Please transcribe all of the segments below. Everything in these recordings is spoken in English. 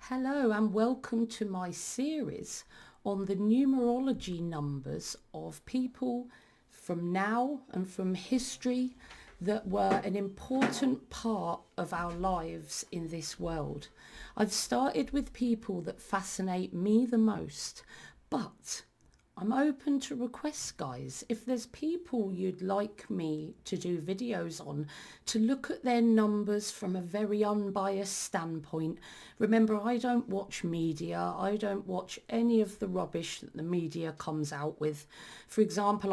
Hello and welcome to my series on the numerology numbers of people from now and from history that were an important part of our lives in this world. I've started with people that fascinate me the most, but I'm open to requests, guys. If there's people you'd like me to do videos on, to look at their numbers from a very unbiased standpoint. Remember, I don't watch media. I don't watch any of the rubbish that the media comes out with. For example,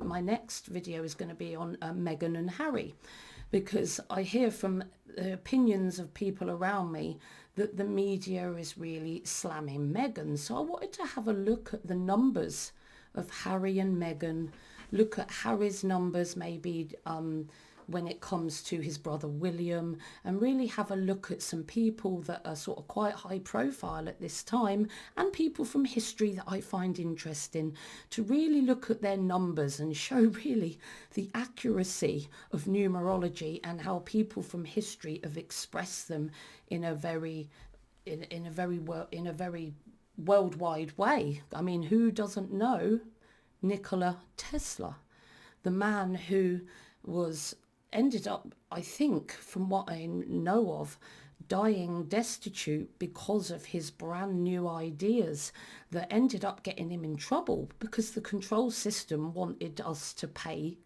my next video is going to be on Meghan and Harry, because I hear from the opinions of people around me that the media is really slamming Meghan. So I wanted to have a look at the numbers of Harry and Meghan, look at Harry's numbers maybe when it comes to his brother William, and really have a look at some people that are sort of quite high profile at this time and people from history that I find interesting, to really look at their numbers and show really the accuracy of numerology and how people from history have expressed them in a very worldwide way. I mean, who doesn't know Nikola Tesla, the man who ended up, I think, from what I know of, dying destitute because of his brand new ideas that ended up getting him in trouble because the control system wanted us to pay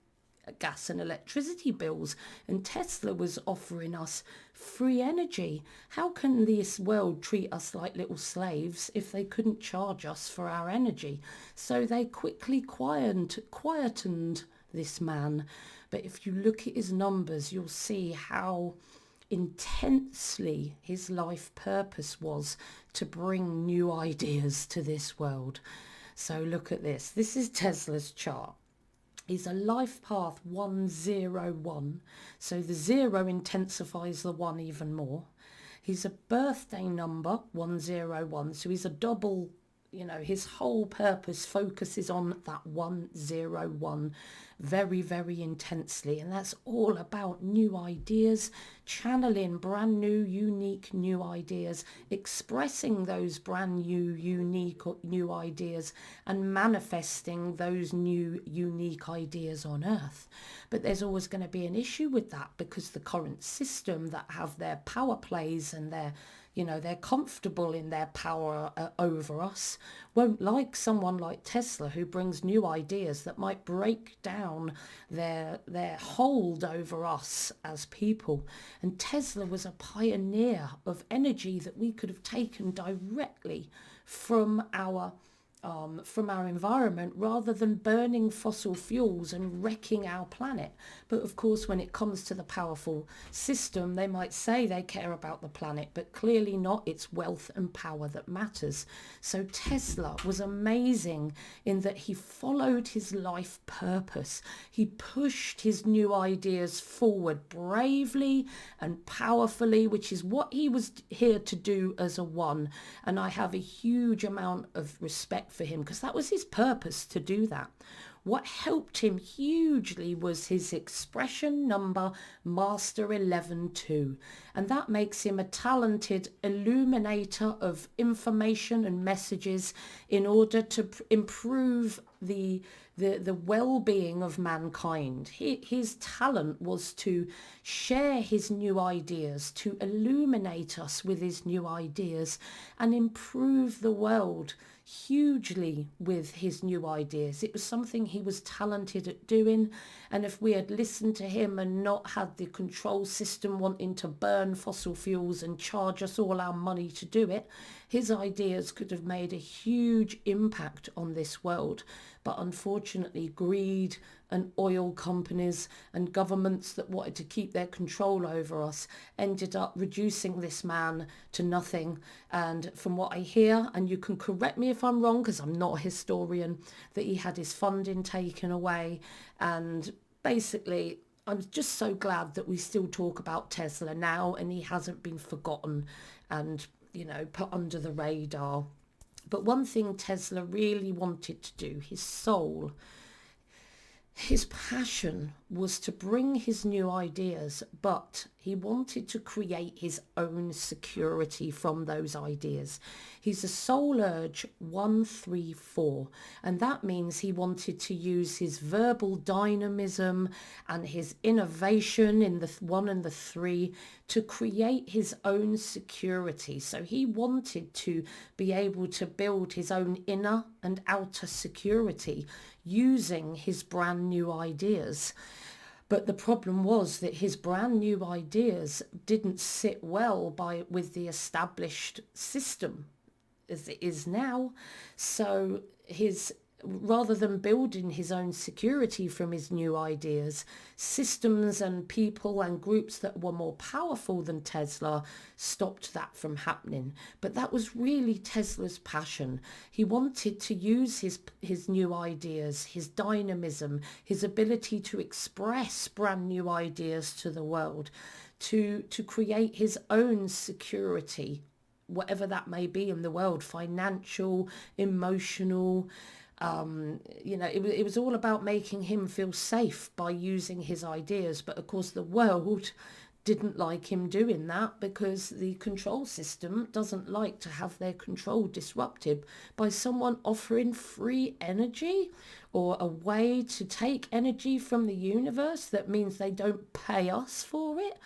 gas and electricity bills, and Tesla was offering us free energy. How can this world treat us like little slaves if they couldn't charge us for our energy? So they quickly quietened this man. But if you look at his numbers, you'll see how intensely his life purpose was to bring new ideas to this world. So look at this. This is Tesla's chart. He's a life path 101. So the 0 intensifies the 1 even more. He's a birthday number 101. So he's a double, his whole purpose focuses on that 101 very, very intensely. And that's all about new ideas, channeling brand new, unique new ideas, expressing those brand new, unique new ideas, and manifesting those new, unique ideas on Earth. But there's always going to be an issue with that, because the current system that have their power plays and they're comfortable in their power over us, won't like someone like Tesla, who brings new ideas that might break down their hold over us as people. And Tesla was a pioneer of energy that we could have taken directly from our environment, rather than burning fossil fuels and wrecking our planet. But of course, when it comes to the powerful system, they might say they care about the planet, but clearly not. It's wealth and power that matters. So Tesla was amazing in that he followed his life purpose. He pushed his new ideas forward bravely and powerfully, which is what he was here to do as a one. And I have a huge amount of respect for him, because that was his purpose, to do that. What helped him hugely was his expression number Master 11-2, and that makes him a talented illuminator of information and messages in order to improve the well-being of mankind. His talent was to share his new ideas, to illuminate us with his new ideas, and improve the world hugely with his new ideas. It was something he was talented at doing, and if we had listened to him and not had the control system wanting to burn fossil fuels and charge us all our money to do it, his ideas could have made a huge impact on this world. But unfortunately, greed and oil companies and governments that wanted to keep their control over us ended up reducing this man to nothing. And from what I hear, and you can correct me if I'm wrong, because I'm not a historian, that he had his funding taken away. And basically, I'm just so glad that we still talk about Tesla now, and he hasn't been forgotten and put under the radar. But one thing Tesla really wanted to do, his soul, his passion, was to bring his new ideas, but He wanted to create his own security from those ideas. He's a soul urge 134, and that means he wanted to use his verbal dynamism and his innovation in the 1 and the 3 to create his own security. So he wanted to be able to build his own inner and outer security using his brand new ideas. But the problem was that his brand new ideas didn't sit well with the established system as it is now. So rather than building his own security from his new ideas, systems and people and groups that were more powerful than Tesla stopped that from happening. But that was really Tesla's passion. He wanted to use his new ideas, his dynamism, his ability to express brand new ideas to the world, to create his own security, whatever that may be in the world, financial, emotional. It was all about making him feel safe by using his ideas. But of course, the world didn't like him doing that, because the control system doesn't like to have their control disrupted by someone offering free energy or a way to take energy from the universe that means they don't pay us for it.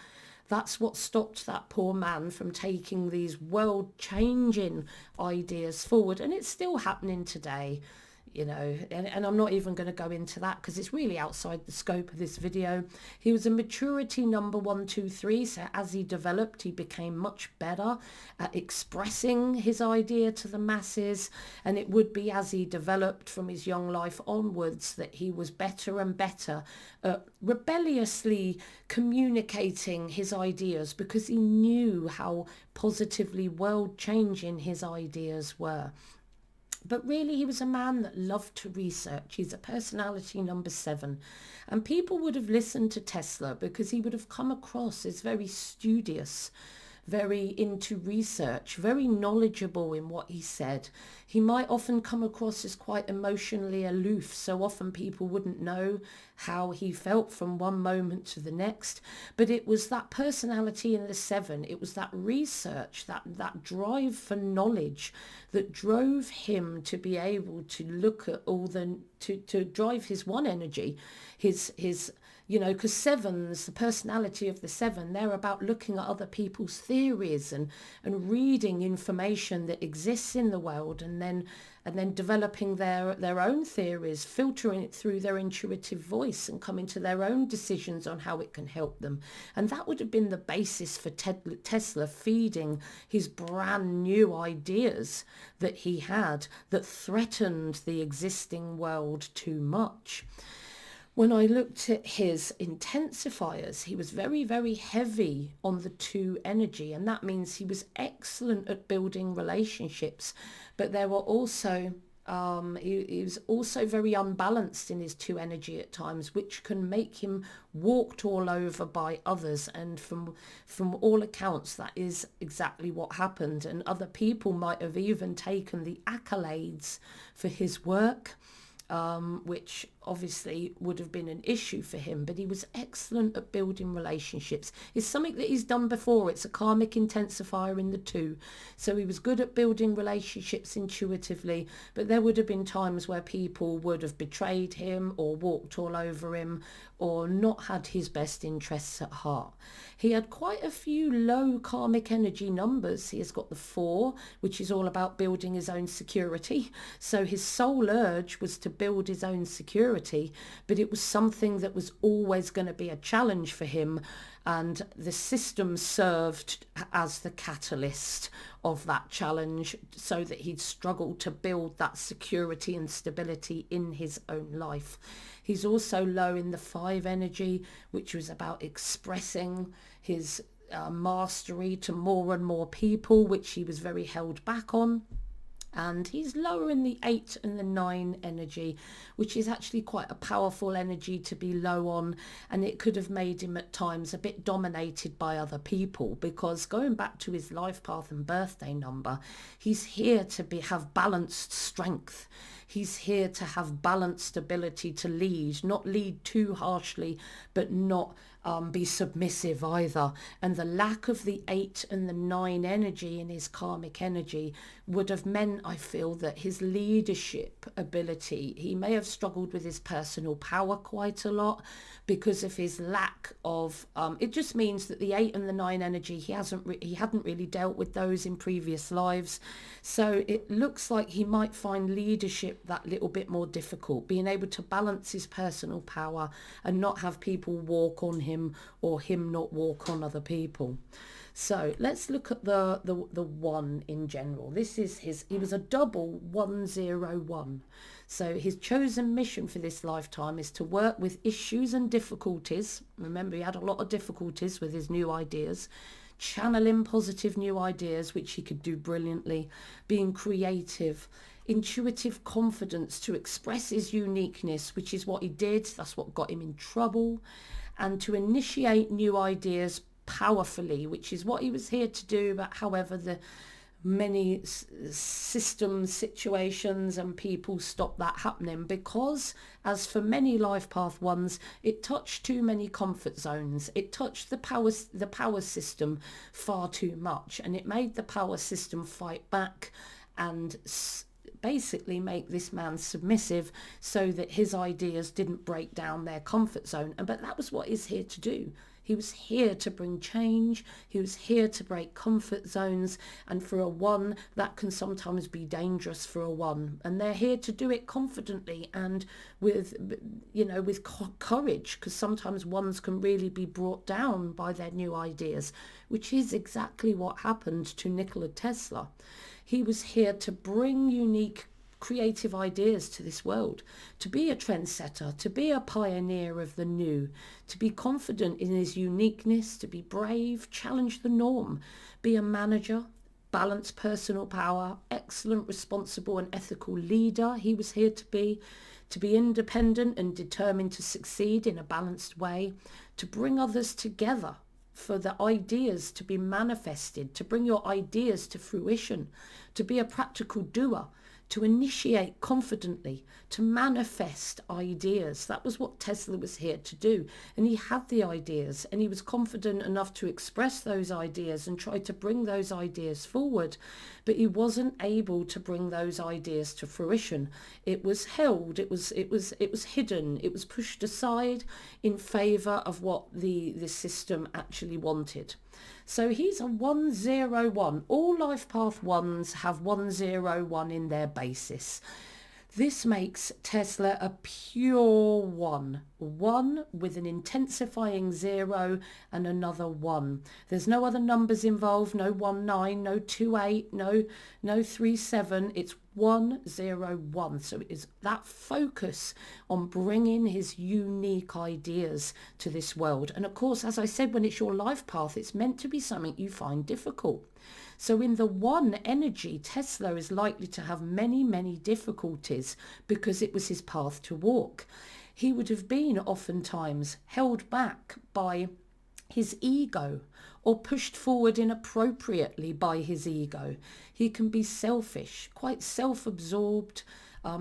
That's what stopped that poor man from taking these world-changing ideas forward. And it's still happening today. And I'm not even going to go into that because it's really outside the scope of this video. He was a maturity number 123, so as he developed, he became much better at expressing his idea to the masses, and it would be as he developed from his young life onwards that he was better and better at rebelliously communicating his ideas, because he knew how positively world-changing his ideas were. But really, he was a man that loved to research. He's a personality number 7. And people would have listened to Tesla because he would have come across as very studious, very into research, very knowledgeable in what he said. He might often come across as quite emotionally aloof, so often people wouldn't know how he felt from one moment to the next. But it was that personality in the 7, it was that research, that drive for knowledge that drove him to be able to look at all to drive his one energy, his because 7s, the personality of the 7, they're about looking at other people's theories and reading information that exists in the world, and then developing their own theories, filtering it through their intuitive voice and coming to their own decisions on how it can help them. And that would have been the basis for Tesla feeding his brand new ideas that he had that threatened the existing world too much. When I looked at his intensifiers, he was very, very heavy on the 2 energy, and that means he was excellent at building relationships, but there were also he was also very unbalanced in his 2 energy at times, which can make him walked all over by others. And from all accounts, that is exactly what happened. And other people might have even taken the accolades for his work, which obviously would have been an issue for him, but he was excellent at building relationships. It's something that he's done before. It's a karmic intensifier in the 2. So he was good at building relationships intuitively, but there would have been times where people would have betrayed him or walked all over him or not had his best interests at heart. He had quite a few low karmic energy numbers. He has got the 4, which is all about building his own security. So his soul urge was to build his own security, but it was something that was always going to be a challenge for him, and the system served as the catalyst of that challenge so that he'd struggle to build that security and stability in his own life. He's also low in the 5 energy, which was about expressing his mastery to more and more people, which he was very held back on. And he's lower in the 8 and the 9 energy, which is actually quite a powerful energy to be low on, and it could have made him at times a bit dominated by other people, because going back to his life path and birthday number, he's here to have balanced strength. He's here to have balanced ability to lead, not lead too harshly, but not be submissive either. And the lack of the 8 and the 9 energy in his karmic energy would have meant, I feel, that his leadership ability, he may have struggled with his personal power quite a lot because of his lack of, it just means that the 8 and the 9 energy, he hadn't really dealt with those in previous lives. So it looks like he might find leadership that little bit more difficult, being able to balance his personal power and not have people walk on him or him not walk on other people. So let's look at the one in general. This is he was a double 101. So his chosen mission for this lifetime is to work with issues and difficulties. Remember, he had a lot of difficulties with his new ideas, channeling positive new ideas, which he could do brilliantly, being creative, intuitive confidence to express his uniqueness, which is what he did. That's what got him in trouble. And to initiate new ideas powerfully, which is what he was here to do. But however, the many systems, situations and people stopped that happening because, as for many life path ones, it touched too many comfort zones. It touched the power system far too much, and it made the power system fight back and basically make this man submissive so that his ideas didn't break down their comfort zone. But that was what he's here to do. He was here to bring change. He was here to break comfort zones. And for a one, that can sometimes be dangerous for a one. And they're here to do it confidently and with courage, because sometimes ones can really be brought down by their new ideas, which is exactly what happened to Nikola Tesla. He was here to bring unique creative ideas to this world, to be a trendsetter, to be a pioneer of the new, to be confident in his uniqueness, to be brave, challenge the norm, be a manager, balance personal power, excellent, responsible and ethical leader. He was here to be independent and determined to succeed in a balanced way, to bring others together, for the ideas to be manifested, to bring your ideas to fruition, to be a practical doer, to initiate confidently, to manifest ideas. That was what Tesla was here to do. And he had the ideas and he was confident enough to express those ideas and try to bring those ideas forward. But he wasn't able to bring those ideas to fruition. It was held, it was hidden, it was pushed aside in favor of what the system actually wanted. So he's a 101. All life path ones have 101 in their basis. This makes Tesla a pure one with an intensifying 0 and another 1. There's no other numbers involved, no 19, no 28, no 37. It's 101. So it is that focus on bringing his unique ideas to this world. And of course, as I said, when it's your life path, it's meant to be something you find difficult. So in the one energy, Tesla is likely to have many, many difficulties because it was his path to walk. He would have been oftentimes held back by his ego or pushed forward inappropriately by his ego. He can be selfish, quite self-absorbed,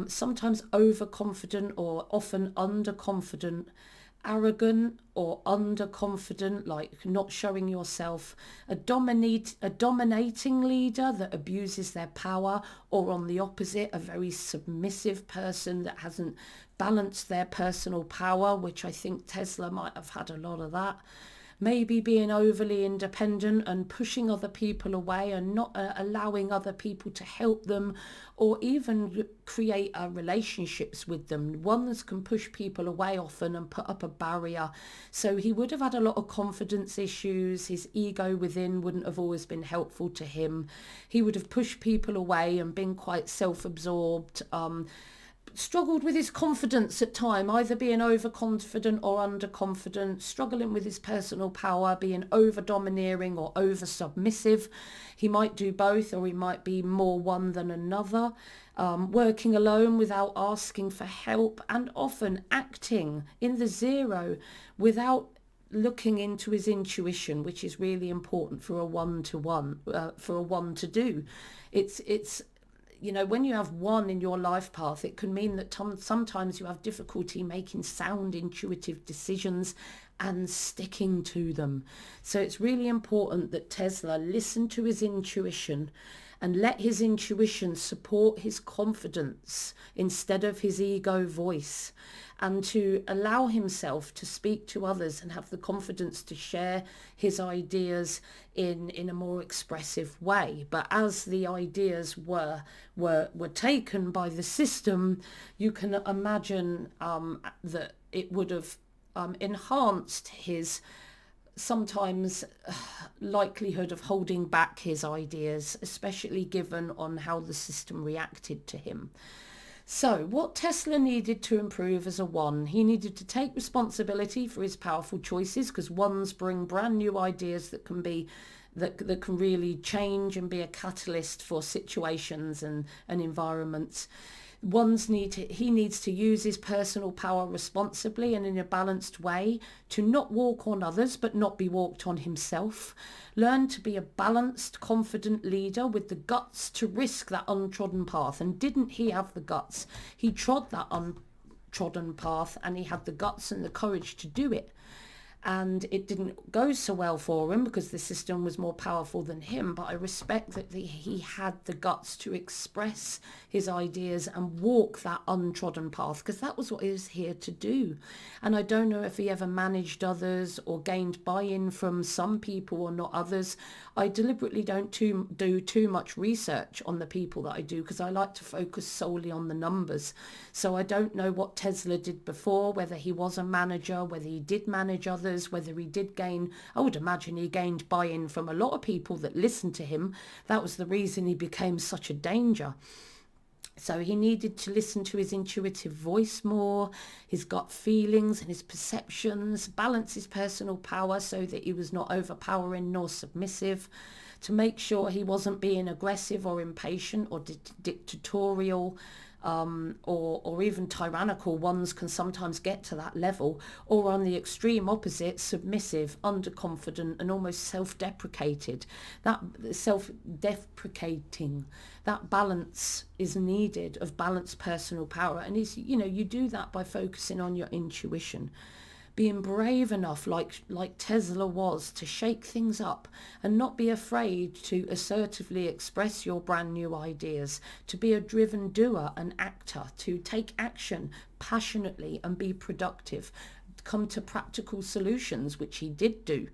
sometimes overconfident or often underconfident, arrogant or underconfident, like not showing yourself, a dominating leader that abuses their power, or on the opposite, a very submissive person that hasn't balanced their personal power, which I think Tesla might have had a lot of that. Maybe being overly independent and pushing other people away and not allowing other people to help them or even create relationships with them. Ones can push people away often and put up a barrier. So he would have had a lot of confidence issues. His ego within wouldn't have always been helpful to him. He would have pushed people away and been quite self-absorbed, struggled with his confidence at time, either being overconfident or underconfident, struggling with his personal power, being over-domineering or over-submissive. He might do both, or he might be more one than another, working alone without asking for help, and often acting in the 0 without looking into his intuition, which is really important for a one to do. It's when you have 1 in your life path, it can mean that sometimes you have difficulty making sound, intuitive decisions and sticking to them. So it's really important that Tesla listened to his intuition and let his intuition support his confidence instead of his ego voice, and to allow himself to speak to others and have the confidence to share his ideas in a more expressive way. But as the ideas were taken by the system, you can imagine that it would have enhanced his sometimes likelihood of holding back his ideas, especially given on how the system reacted to him. So what Tesla needed to improve as a one, he needed to take responsibility for his powerful choices, because ones bring brand new ideas that can be that can really change and be a catalyst for situations and environments. He needs to use his personal power responsibly and in a balanced way, to not walk on others but not be walked on himself. Learn to be a balanced, confident leader with the guts to risk that untrodden path. And didn't he have the guts? He trod that untrodden path, and he had the guts and the courage to do it. And it didn't go so well for him because the system was more powerful than him. But I respect that he had the guts to express his ideas and walk that untrodden path, because that was what he was here to do. And I don't know if he ever managed others or gained buy-in from some people or not others. I deliberately don't do too much research on the people that I do, because I like to focus solely on the numbers. So I don't know what Tesla did before, whether he was a manager, whether he did manage others, whether he did gain, I would imagine he gained buy-in from a lot of people that listened to him. That was the reason he became such a danger. So he needed to listen to his intuitive voice more, his gut feelings and his perceptions, balance his personal power so that he was not overpowering nor submissive, to make sure he wasn't being aggressive or impatient or dictatorial, or even tyrannical. Ones can sometimes get to that level, or on the extreme opposite, submissive, underconfident and almost self-deprecating. That balance is needed, of balanced personal power. And you do that by focusing on your intuition, being brave enough, like Tesla was, to shake things up and not be afraid to assertively express your brand new ideas, to be a driven doer and actor, to take action passionately and be productive, come to practical solutions, which he did do.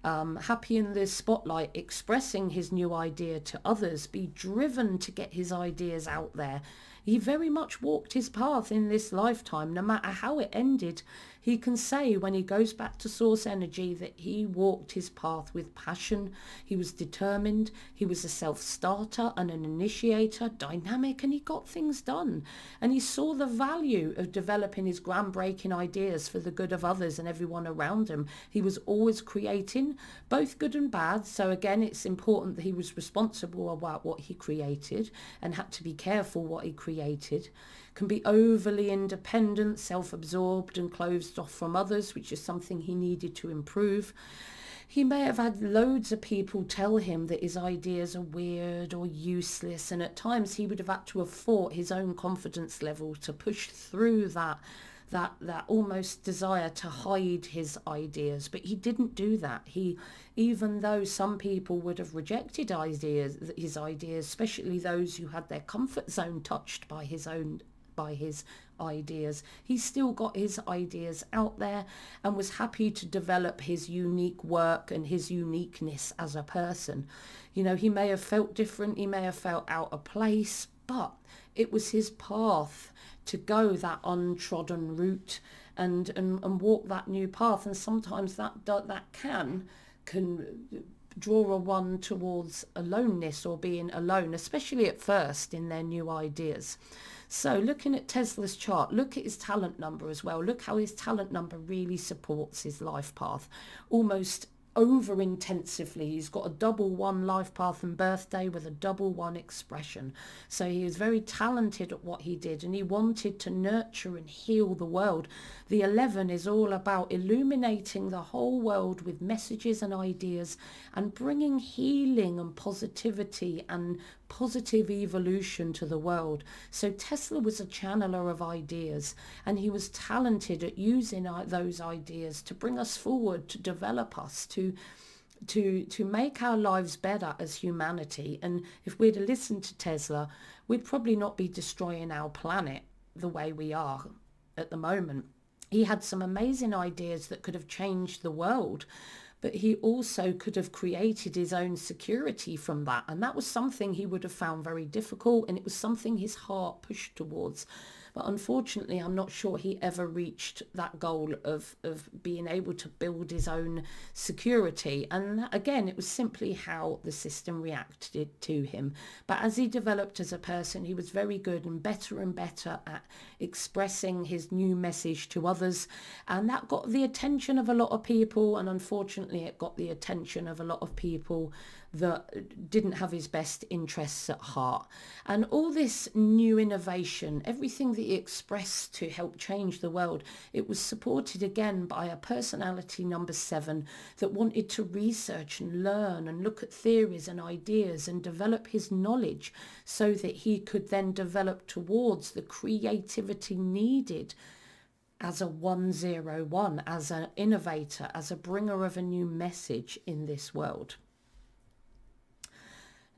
Happy in the spotlight, expressing his new idea to others, be driven to get his ideas out there. He very much walked his path in this lifetime. No matter how it ended, he can say when he goes back to source energy that he walked his path with passion. He was determined. He was a self-starter and an initiator, dynamic, and he got things done. And he saw the value of developing his groundbreaking ideas for the good of others and everyone around him. He was always creating, both good and bad. So again, it's important that he was responsible about what he created and had to be careful what he created. Can be overly independent, self-absorbed and closed off from others, which is something he needed to improve. He may have had loads of people tell him that his ideas are weird or useless, and at times he would have had to have fought his own confidence level to push through that almost desire to hide his ideas. But he didn't do that. Even though some people would have rejected his ideas, especially those who had their comfort zone touched by his ideas, he still got his ideas out there and was happy to develop his unique work and his uniqueness as a person. He may have felt different, he may have felt out of place, but it was his path to go that untrodden route and walk that new path. And sometimes that can draw a one towards aloneness or being alone, especially at first in their new ideas. So looking at Tesla's chart, look at his talent number as well. Look how his talent number really supports his life path. Almost over intensively. He's got a double one life path and birthday with a double one expression. So he was very talented at what he did, and he wanted to nurture and heal the world. The 11 is all about illuminating the whole world with messages and ideas and bringing healing and positivity and positive evolution to the world. So Tesla was a channeler of ideas, and he was talented at using those ideas to bring us forward, to develop us, to make our lives better as humanity. And if we'd have listened to Tesla, we'd probably not be destroying our planet the way we are at the moment. He had some amazing ideas that could have changed the world, but he also could have created his own security from that. And that was something he would have found very difficult, and it was something his heart pushed towards. But unfortunately, I'm not sure he ever reached that goal of being able to build his own security. And again, it was simply how the system reacted to him. But as he developed as a person, he was very good and better at expressing his new message to others. And that got the attention of a lot of people. And unfortunately, it got the attention of a lot of people that didn't have his best interests at heart. And all this new innovation, everything that he expressed to help change the world, it was supported again by a personality number 7 that wanted to research and learn and look at theories and ideas and develop his knowledge so that he could then develop towards the creativity needed as a 101, as an innovator, as a bringer of a new message in this world.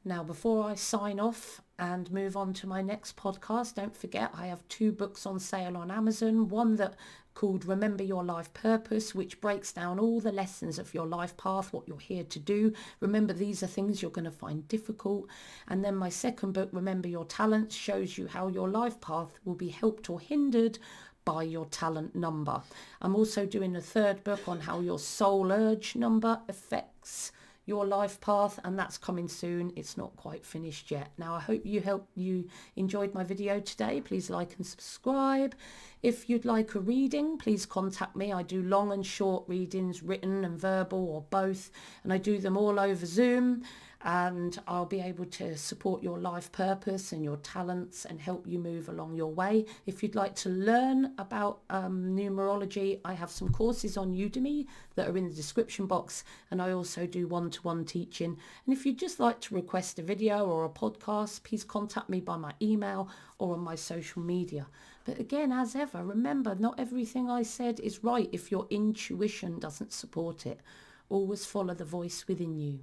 Now, before I sign off and move on to my next podcast, don't forget I have 2 books on sale on Amazon. One that called Remember Your Life Purpose, which breaks down all the lessons of your life path, what you're here to do. Remember, these are things you're going to find difficult. And then my second book, Remember Your Talents, shows you how your life path will be helped or hindered by your talent number. I'm also doing a third book on how your soul urge number affects your life path, and that's coming soon. It's not quite finished yet. Now, I hope you enjoyed my video today. Please like and subscribe. If you'd like a reading, please contact me. I do long and short readings, written and verbal or both, and I do them all over Zoom, and I'll be able to support your life purpose and your talents and help you move along your way. If you'd like to learn about numerology, I have some courses on Udemy that are in the description box, and I also do one-to-one teaching. And if you'd just like to request a video or a podcast, please contact me by my email or on my social media. But again, as ever, remember, not everything I said is right if your intuition doesn't support it. Always follow the voice within you.